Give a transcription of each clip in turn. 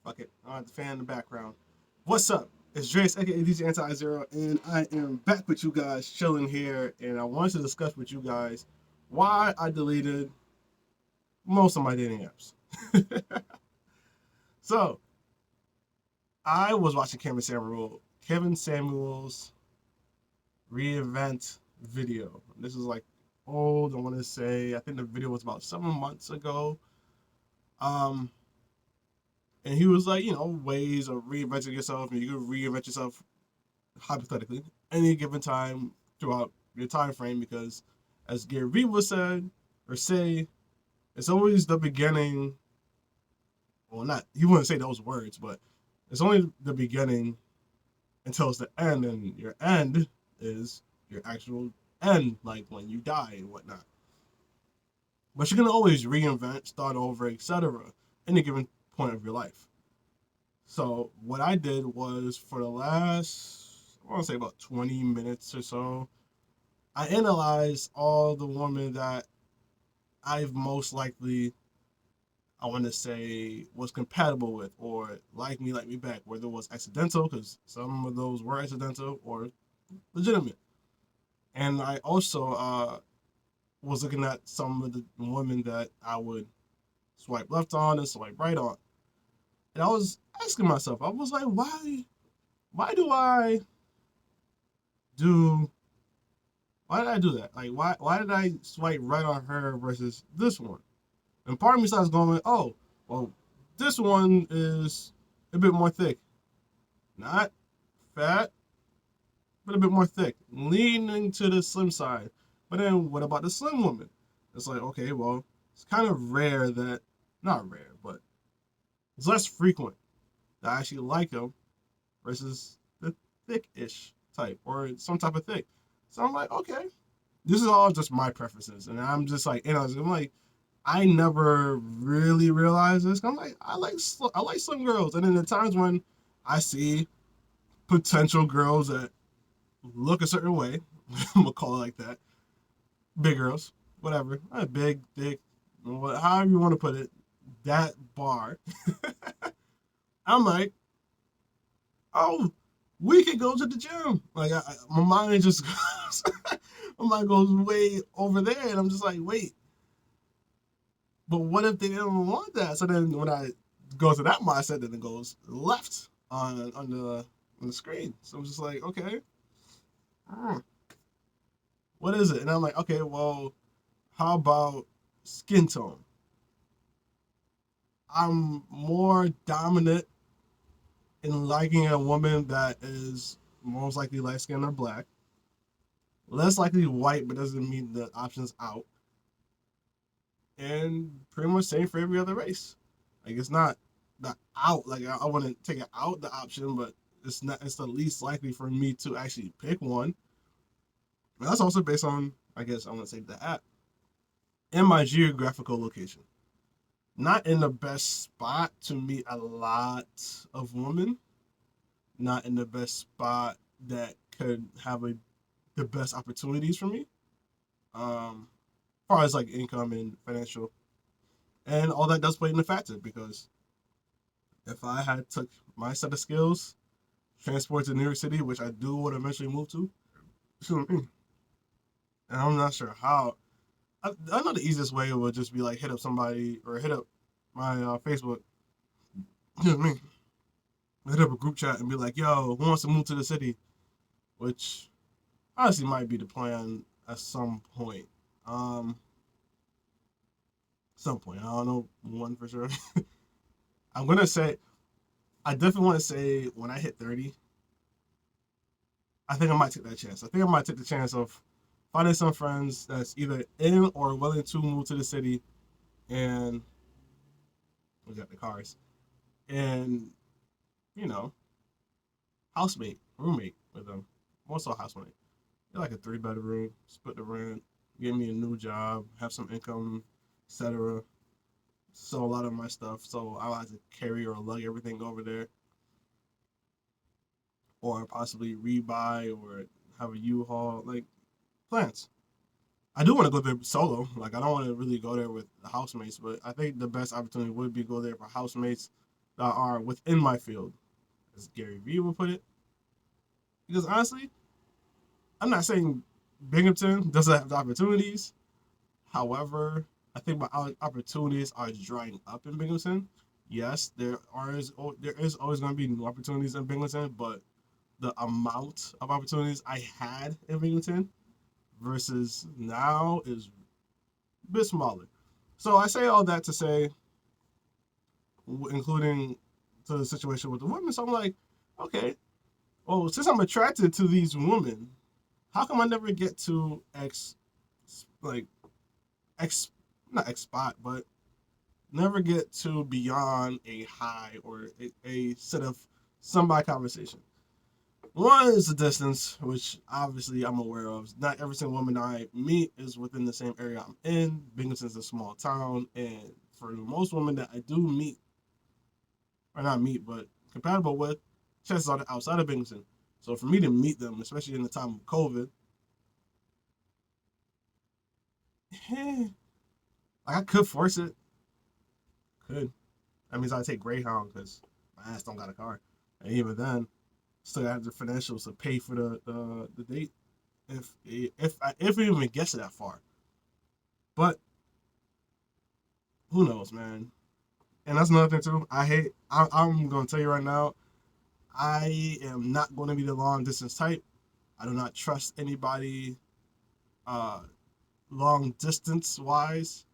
Fuck it. I want the fan in the background. What's up? It's Drace, aka DJ Anti Zero, and I am back with you guys, chilling here. And I wanted to discuss with you guys why I deleted most of my dating apps. So I was watching Kevin Samuel's reinvent video. This is like old. I want to say I think the video was about 7 months ago. Um, and he was like, ways of reinventing yourself, and you can reinvent yourself hypothetically any given time throughout your time frame because, as Gary Vee would said or say, it's always the beginning. Well, not he wouldn't say those words, but it's only the beginning until it's the end, and your end is your actual end, like when you die and whatnot. But you can always reinvent, start over, etc. Any given point of your life. So what I did was for the last, I want to say about 20 minutes or so, I analyzed all the women that I've most likely, I want to say, was compatible with or like me back, whether it was accidental, because some of those were accidental, or legitimate. And I also was looking at some of the women that I would swipe left on and swipe right on. And I was asking myself, I was like, why do I do why did I do that? Like why did I swipe right on her versus this one? And part of me starts going, oh, well, this one is a bit more thick. Not fat, but a bit more thick. Leaning to the slim side. But then what about the slim woman? It's like, okay, well, it's kind of rare that not rare, but it's less frequent that I actually like them versus the thick-ish type or some type of thick. So I'm like, okay, this is all just my preferences, and I'm just like, I'm like, I never really realized this. I'm like, I like slim girls, and then the times when I see potential girls that look a certain way, I'm gonna call it like that, big girls, whatever, big, thick, however you want to put it, that bar. I'm like, oh, we could go to the gym. Like my mind just goes, my mind goes way over there, and I'm just like, wait, but what if they don't want that? So then when I go to that mindset, then it goes left on the screen. So I'm just like, okay, hmm, what is it? And I'm like, okay, well, how about skin tone? I'm more dominant in liking a woman that is most likely light skinned or black. Less likely white, but doesn't mean the options out. And pretty much same for every other race. Like it's not out. Like I wouldn't take it out the option, but it's not. It's the least likely for me to actually pick one. And that's also based on, I guess I want to say the app in my geographical location. Not in the best spot to meet a lot of women. Not in the best spot that could have the best opportunities for me. As far as like income and financial, and all that does play in a factor because if I had took my set of skills, transport to New York City, which I do would eventually move to, and I'm not sure how. I know the easiest way would just be like hit up somebody or hit up my Facebook, you know what I mean, hit up a group chat and be like, "Yo, who wants to move to the city?" Which honestly might be the plan at some point. Um, some point. I don't know one for sure. I'm gonna say I definitely want to say when I hit 30, I think I might take that chance. I think I might take the chance of finding some friends that's either in or willing to move to the city, and we got the cars, and you know, housemate, roommate with them. More so housemate. Get like a 3 bedroom, split the rent, get me a new job, have some income, etc. Sell a lot of my stuff, so I'll have to carry or lug everything over there, or possibly rebuy or have a U-Haul, like plans. I do want to go there solo. Like I don't want to really go there with the housemates, but I think the best opportunity would be go there for housemates, that are within my field, as Gary Vee would put it. Because honestly, I'm not saying Binghamton doesn't have the opportunities. However, I think my opportunities are drying up in Binghamton. Yes, there is always going to be new opportunities in Binghamton, but the amount of opportunities I had in Binghamton versus now is a bit smaller. So I say all that to say, including to the situation with the women. So I'm like, okay, well, since I'm attracted to these women, how come I never get to like X, not X spot, but never get to beyond a high or a set of somebody conversation? One is the distance, which obviously I'm aware of. Not every single woman I meet is within the same area I'm in. Binghamton's a small town, and for most women that I do meet, or not meet, but compatible with, chances are outside of Binghamton. So for me to meet them, especially in the time of COVID, like I could force it. Could. That means I take Greyhound because my ass don't got a car. And even then, still have the financials to pay for the date if it even gets that far. But who knows, man? And that's another thing too. I'm gonna tell you right now. I am not going to be the long distance type. I do not trust anybody uh, long distance wise.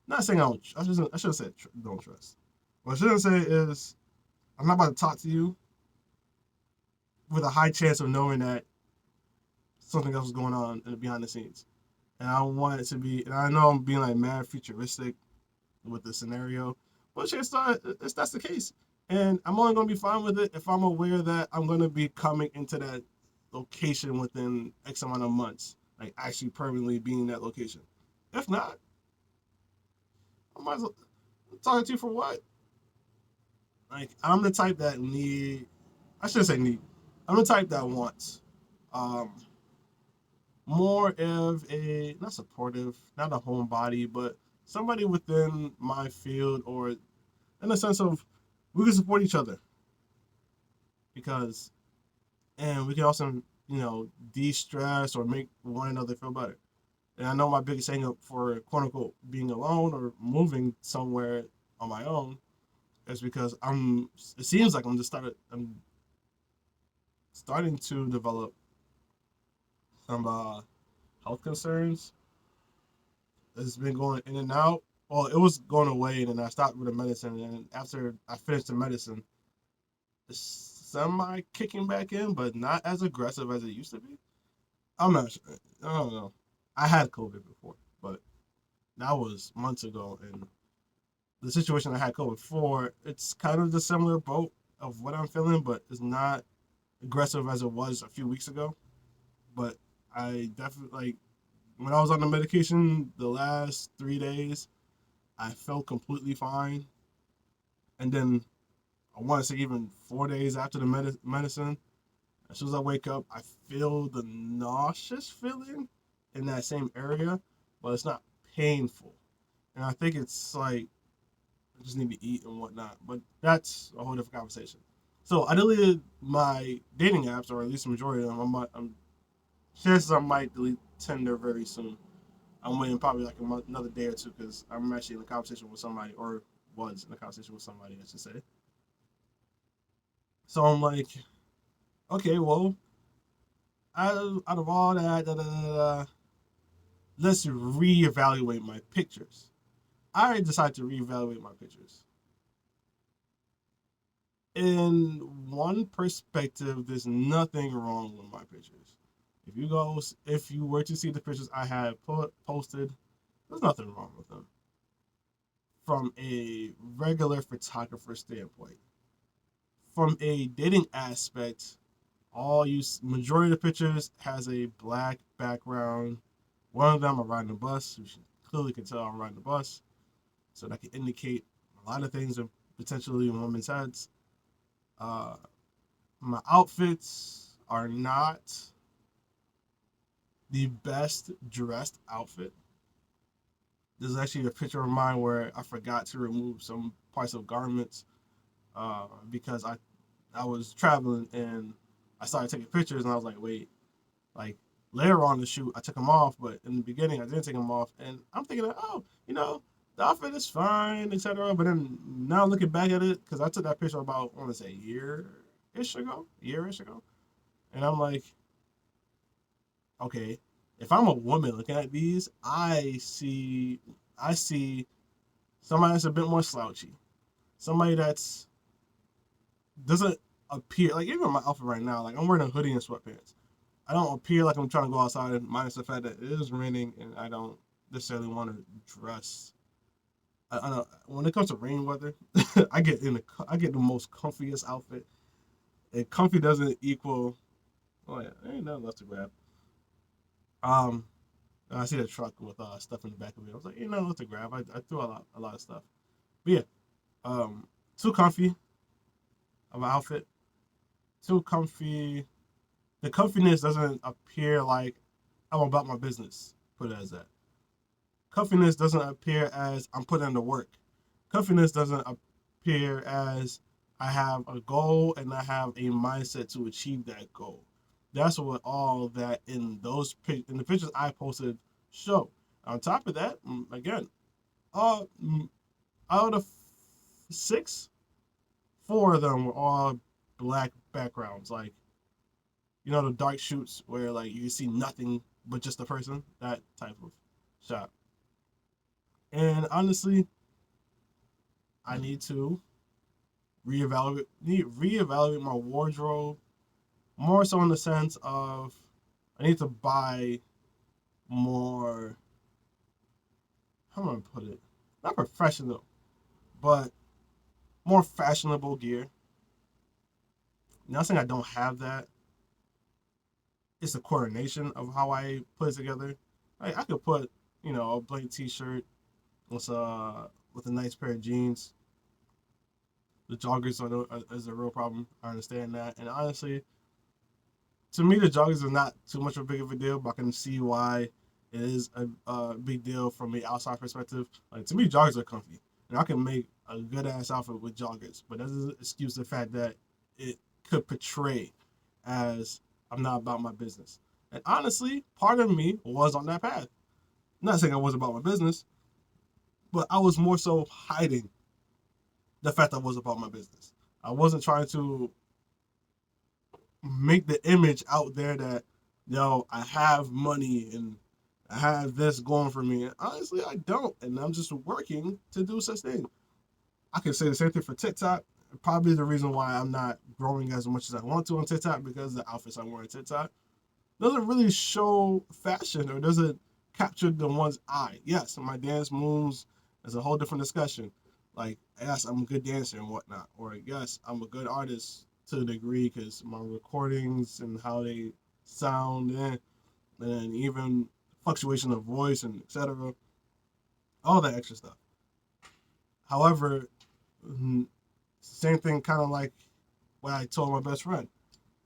Not saying I don't. I should have said don't trust. What I shouldn't say is I'm not about to talk to you with a high chance of knowing that something else is going on in the behind the scenes. And I want it to be. And I know I'm being like mad futuristic with the scenario, but chances are that's the case. And I'm only going to be fine with it if I'm aware that I'm going to be coming into that location within X amount of months, like actually permanently being in that location. If not, I might as well talking to you for what? Like I'm the type that need. I shouldn't say need. I'm the type that wants um, more of a not supportive, not a homebody, but somebody within my field or in the sense of we can support each other because and we can also de-stress or make one another feel better. And I know my biggest hang up for quote unquote being alone or moving somewhere on my own is because it seems like I'm starting to develop some health concerns. It's been going in and out. Well, it was going away, and then I stopped with the medicine. And after I finished the medicine, it's semi kicking back in, but not as aggressive as it used to be. I'm not sure. I don't know. I had COVID before, but that was months ago. And the situation I had COVID for, it's kind of the similar boat of what I'm feeling, but it's not aggressive as it was a few weeks ago. But I definitely like when I was on the medication the last 3 days, I felt completely fine. And then I want to say even 4 days after the medicine, as soon as I wake up, I feel the nauseous feeling in that same area, but it's not painful. And I think it's like I just need to eat and whatnot. But that's a whole different conversation. So I deleted my dating apps, or at least the majority of them. Chances I might delete Tinder very soon. I'm waiting probably like another day or two because I'm actually in a conversation with somebody, or was in a conversation with somebody, I should say. So I'm like, okay, well, out of all that, let's reevaluate my pictures. I decided to reevaluate my pictures. In one perspective, there's nothing wrong with my pictures. If you were to see the pictures I had posted, there's nothing wrong with them. From a regular photographer standpoint, from a dating aspect, majority of the pictures has a black background. One of them I'm riding the bus. You clearly can tell I'm riding the bus, so that can indicate a lot of things are potentially in women's heads. Uh, my outfits are not the best dressed outfit. There's actually a picture of mine where I forgot to remove some parts of garments because I was traveling and I started taking pictures and I was like, wait, like later on the shoot I took them off, but in the beginning I didn't take them off, and I'm thinking, oh, the outfit is fine, etc. But then now looking back at it, because I took that picture about I want to say year-ish ago, and I'm like, okay, if I'm a woman looking at these, I see somebody that's a bit more slouchy, somebody that's doesn't appear like even my outfit right now. Like I'm wearing a hoodie and sweatpants. I don't appear like I'm trying to go outside, minus the fact that it is raining and I don't necessarily want to dress. I don't, when it comes to rain weather, I get the most comfiest outfit. And comfy doesn't equal. Oh yeah, there ain't nothing left to grab. Um, I see the truck with stuff in the back of it. I was like, what to grab. I threw a lot of stuff. But yeah, too comfy of an outfit. Too comfy. The comfiness doesn't appear like I'm about my business. Put it as that. Comfiness doesn't appear as I'm putting in the work. Comfiness doesn't appear as I have a goal and I have a mindset to achieve that goal. That's what all that in the pictures I posted show. On top of that, again, uh, out of six, four of them were all black backgrounds. Like the dark shoots where like you see nothing but just the person. That type of shot. And honestly, I need to reevaluate my wardrobe more so in the sense of I need to buy more. How am I gonna put it? Not professional, but more fashionable gear. Not saying I don't have that. It's the coordination of how I put it together. I could put a blank T-shirt with a nice pair of jeans. The joggers is a real problem. I understand that, and honestly, to me, the joggers is not too much of a big of a deal, but I can see why it is a big deal from the outside perspective. Like to me, joggers are comfy, and I can make a good ass outfit with joggers. But that doesn't excuse the fact that it could portray as I'm not about my business. And honestly, part of me was on that path. I'm not saying I wasn't about my business, but I was more so hiding the fact that I was about my business. I wasn't trying to make the image out there that I have money and I have this going for me. And honestly, I don't, and I'm just working to do such thing. I can say the same thing for TikTok. Probably the reason why I'm not growing as much as I want to on TikTok because the outfits I'm wearing on TikTok doesn't really show fashion or doesn't capture the one's eye. Yes, my dance moves is a whole different discussion. Like, yes, I'm a good dancer and whatnot, or yes, I'm a good artist to a degree because my recordings and how they sound and even fluctuation of voice and etc. All that extra stuff. However, same thing kind of like what I told my best friend.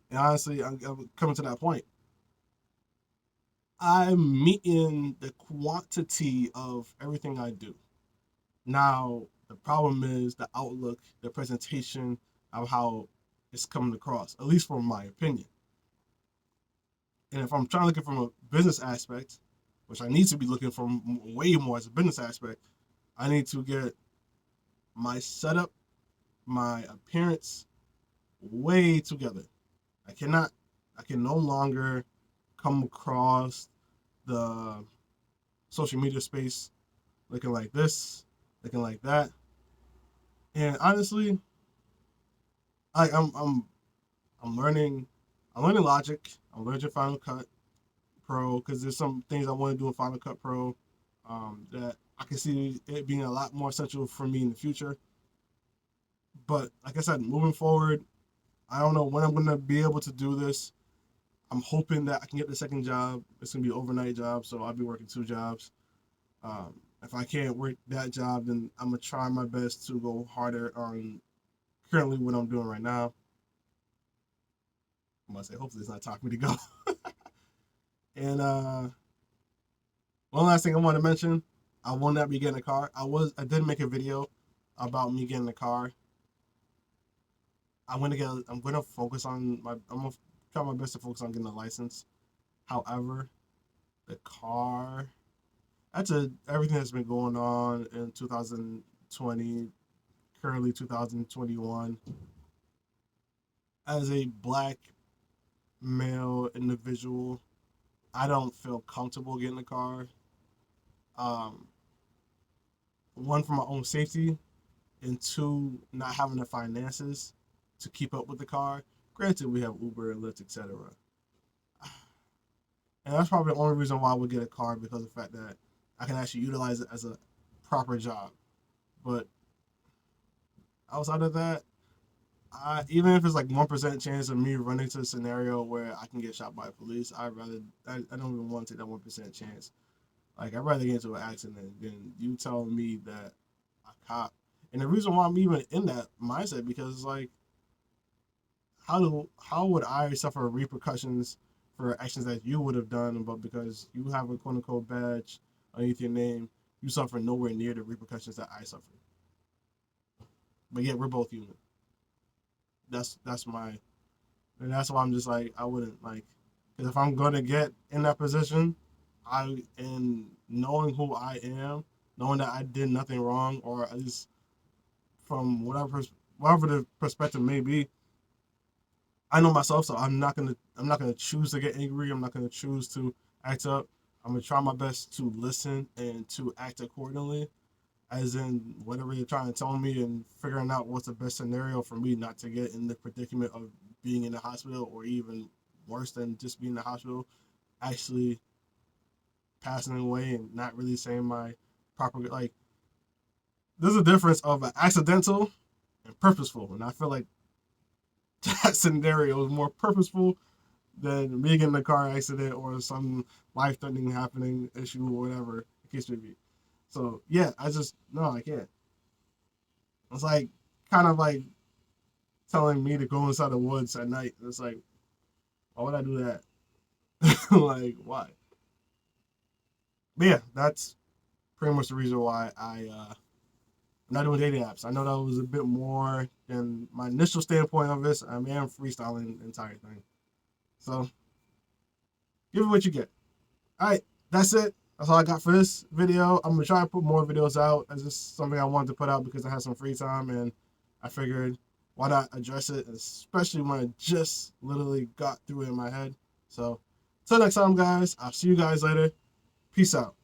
And honestly, I'm coming to that point. I'm meeting the quantity of everything I do. Now, the problem is the outlook, the presentation of how it's coming across, at least from my opinion. And if I'm trying to look at it from a business aspect, which I need to be looking from way more as a business aspect, I need to get my setup, my appearance way together. I cannot, I can no longer come across the social media space looking like this, looking like that. And honestly, I, I'm I'm I'm learning Logic. I'm learning Final Cut Pro because there's some things I want to do in Final Cut Pro that I can see it being a lot more essential for me in the future. But like I said, moving forward, I don't know when I'm gonna be able to do this. I'm hoping that I can get the second job. It's gonna be an overnight job, so I'll be working two jobs. If I can't work that job, then I'm gonna try my best to go harder on currently what I'm doing right now. I'm gonna say hopefully it's not talking me to go. And one last thing I want to mention, I will not be getting a car. I did make a video about me getting a car. I'm gonna focus on my. I'm gonna try my best to focus on getting a license. However, the car. That's everything that's been going on in 2020, currently 2021. As a black male individual, I don't feel comfortable getting a car. Um, one for my own safety, and two, not having the finances to keep up with the car. Granted, we have Uber and Lyft, etc. And that's probably the only reason why I would get a car, because of the fact that I can actually utilize it as a proper job. But outside of that, even if it's like 1% chance of me running into a scenario where I can get shot by police, I don't even want to take that 1% chance. Like, I'd rather get into an accident than you telling me that a cop. And the reason why I'm even in that mindset, because it's like, how would I suffer repercussions for actions that you would have done, but because you have a quote unquote badge underneath your name, you suffer nowhere near the repercussions that I suffered. But yet we're both human. That's my, and that's why I'm just like, I wouldn't like, because if I'm gonna get in that position, and knowing who I am, knowing that I did nothing wrong, or at least from whatever the perspective may be, I know myself, so I'm not gonna choose to get angry. I'm not gonna choose to act up. I'm gonna try my best to listen and to act accordingly, as in whatever you're trying to tell me, and figuring out what's the best scenario for me not to get in the predicament of being in the hospital, or even worse than just being in the hospital, actually passing away and not really saying my proper, like, there's a difference of an accidental and purposeful, and I feel like that scenario is more purposeful than being in a car accident or some life-threatening happening issue or whatever the case may be. So yeah, I can't. It's like kind of like telling me to go inside the woods at night. It's like, why would I do that? Like, why? But yeah, that's pretty much the reason why I'm not doing dating apps. I know that was a bit more than my initial standpoint of this. I am freestyling the entire thing. So give it what you get. All right, that's it. That's all I got for this video. I'm gonna try to put more videos out. It's just something I wanted to put out because I had some free time, and I figured why not address it, especially when I just literally got through it in my head. So, till next time, guys. I'll see you guys later. Peace out.